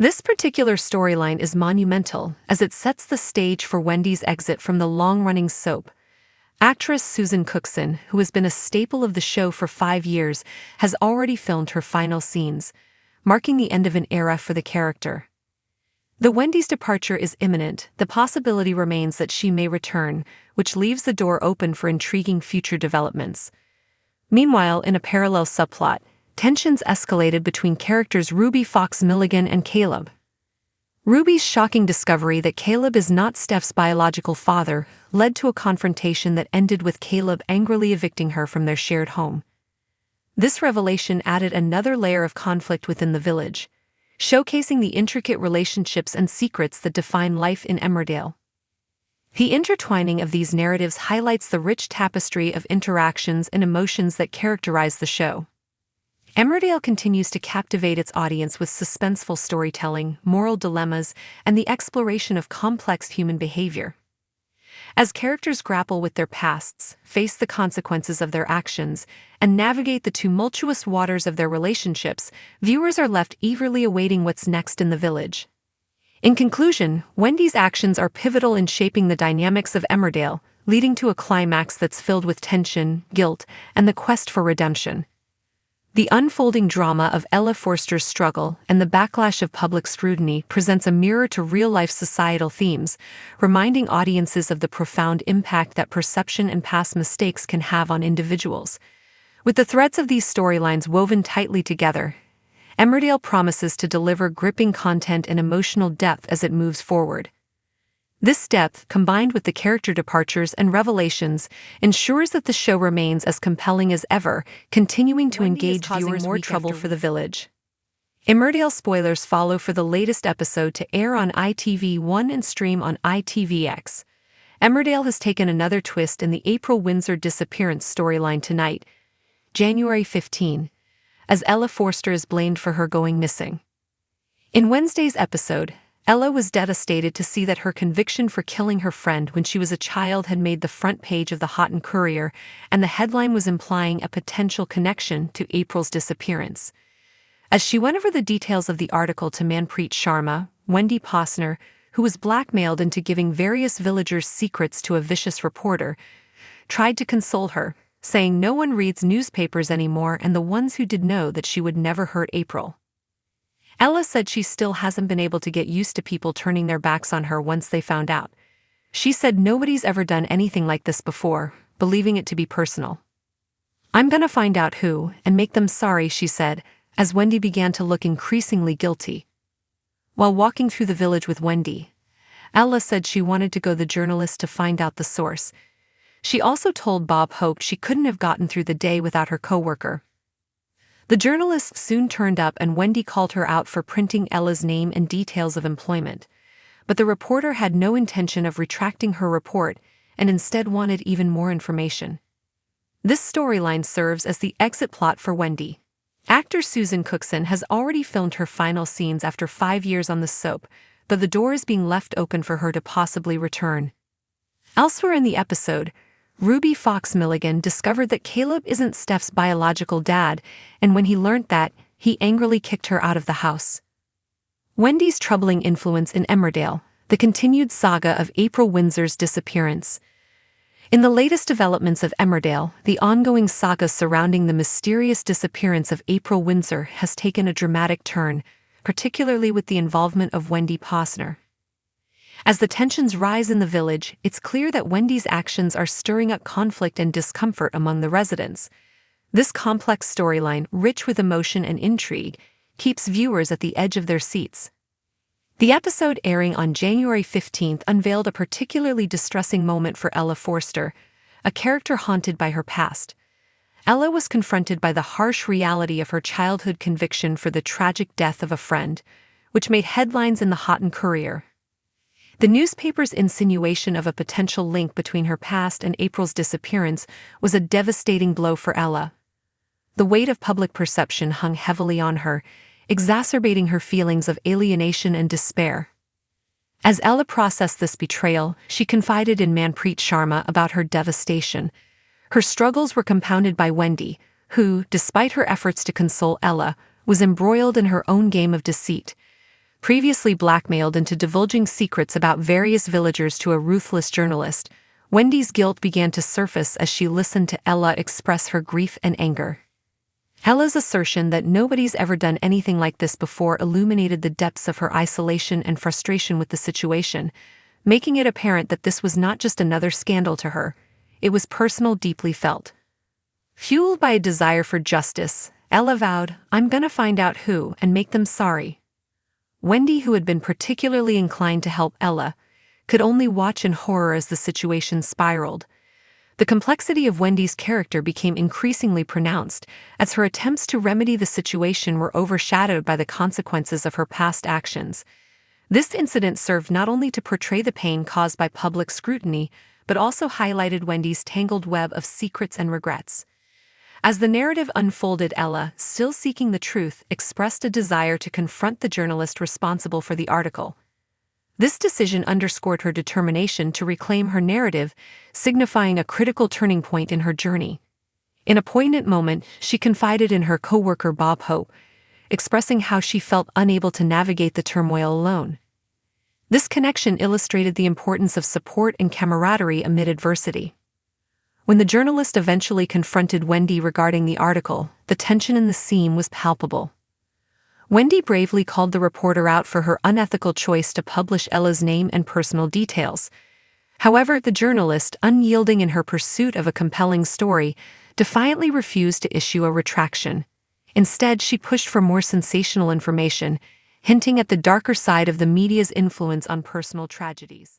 This particular storyline is monumental as it sets the stage for Wendy's exit from the long-running soap. Actress Susan Cookson, who has been a staple of the show for 5 years, has already filmed her final scenes, marking the end of an era for the character. Though Wendy's departure is imminent, the possibility remains that she may return, which leaves the door open for intriguing future developments. Meanwhile, in a parallel subplot, tensions escalated between characters Ruby Fox Milligan and Caleb. Ruby's shocking discovery that Caleb is not Steph's biological father led to a confrontation that ended with Caleb angrily evicting her from their shared home. This revelation added another layer of conflict within the village, showcasing the intricate relationships and secrets that define life in Emmerdale. The intertwining of these narratives highlights the rich tapestry of interactions and emotions that characterize the show. Emmerdale continues to captivate its audience with suspenseful storytelling, moral dilemmas, and the exploration of complex human behavior. As characters grapple with their pasts, face the consequences of their actions, and navigate the tumultuous waters of their relationships, viewers are left eagerly awaiting what's next in the village. In conclusion, Wendy's actions are pivotal in shaping the dynamics of Emmerdale, leading to a climax that's filled with tension, guilt, and the quest for redemption. The unfolding drama of Ella Forster's struggle and the backlash of public scrutiny presents a mirror to real-life societal themes, reminding audiences of the profound impact that perception and past mistakes can have on individuals. With the threads of these storylines woven tightly together, Emmerdale promises to deliver gripping content and emotional depth as it moves forward. This depth, combined with the character departures and revelations, ensures that the show remains as compelling as ever, continuing to engage viewers more trouble for the village. Emmerdale spoilers follow for the latest episode to air on ITV1 and stream on ITVX. Emmerdale has taken another twist in the April Windsor disappearance storyline tonight, January 15, as Ella Forster is blamed for her going missing. In Wednesday's episode, Ella was devastated to see that her conviction for killing her friend when she was a child had made the front page of the Houghton Courier, and the headline was implying a potential connection to April's disappearance. As she went over the details of the article to Manpreet Sharma, Wendy Posner, who was blackmailed into giving various villagers secrets to a vicious reporter, tried to console her, saying no one reads newspapers anymore and the ones who did know that she would never hurt April. Ella said she still hasn't been able to get used to people turning their backs on her once they found out. She said nobody's ever done anything like this before, believing it to be personal. "I'm gonna find out who, and make them sorry," she said, as Wendy began to look increasingly guilty. While walking through the village with Wendy, Ella said she wanted to go the journalist to find out the source. She also told Bob Hope she couldn't have gotten through the day without her co-worker. The journalist soon turned up and Wendy called her out for printing Ella's name and details of employment. But the reporter had no intention of retracting her report and instead wanted even more information. This storyline serves as the exit plot for Wendy. Actor Susan Cookson has already filmed her final scenes after 5 years on the soap, but the door is being left open for her to possibly return. Elsewhere in the episode, Ruby Fox Milligan discovered that Caleb isn't Steph's biological dad, and when he learned that, he angrily kicked her out of the house. Wendy's troubling influence in Emmerdale, the continued saga of April Windsor's disappearance. In the latest developments of Emmerdale, the ongoing saga surrounding the mysterious disappearance of April Windsor has taken a dramatic turn, particularly with the involvement of Wendy Posner. As the tensions rise in the village, it's clear that Wendy's actions are stirring up conflict and discomfort among the residents. This complex storyline, rich with emotion and intrigue, keeps viewers at the edge of their seats. The episode airing on January 15 unveiled a particularly distressing moment for Ella Forster, a character haunted by her past. Ella was confronted by the harsh reality of her childhood conviction for the tragic death of a friend, which made headlines in the Houghton Courier. The newspaper's insinuation of a potential link between her past and April's disappearance was a devastating blow for Ella. The weight of public perception hung heavily on her, exacerbating her feelings of alienation and despair. As Ella processed this betrayal, she confided in Manpreet Sharma about her devastation. Her struggles were compounded by Wendy, who, despite her efforts to console Ella, was embroiled in her own game of deceit. Previously blackmailed into divulging secrets about various villagers to a ruthless journalist, Wendy's guilt began to surface as she listened to Ella express her grief and anger. Ella's assertion that nobody's ever done anything like this before illuminated the depths of her isolation and frustration with the situation, making it apparent that this was not just another scandal to her, it was personal, deeply felt. Fueled by a desire for justice, Ella vowed, "I'm gonna find out who and make them sorry." Wendy, who had been particularly inclined to help Ella, could only watch in horror as the situation spiraled. The complexity of Wendy's character became increasingly pronounced as her attempts to remedy the situation were overshadowed by the consequences of her past actions. This incident served not only to portray the pain caused by public scrutiny, but also highlighted Wendy's tangled web of secrets and regrets. As the narrative unfolded, Ella, still seeking the truth, expressed a desire to confront the journalist responsible for the article. This decision underscored her determination to reclaim her narrative, signifying a critical turning point in her journey. In a poignant moment, she confided in her co-worker Bob Hope, expressing how she felt unable to navigate the turmoil alone. This connection illustrated the importance of support and camaraderie amid adversity. When the journalist eventually confronted Wendy regarding the article, the tension in the scene was palpable. Wendy bravely called the reporter out for her unethical choice to publish Ella's name and personal details. However, the journalist, unyielding in her pursuit of a compelling story, defiantly refused to issue a retraction. Instead, she pushed for more sensational information, hinting at the darker side of the media's influence on personal tragedies.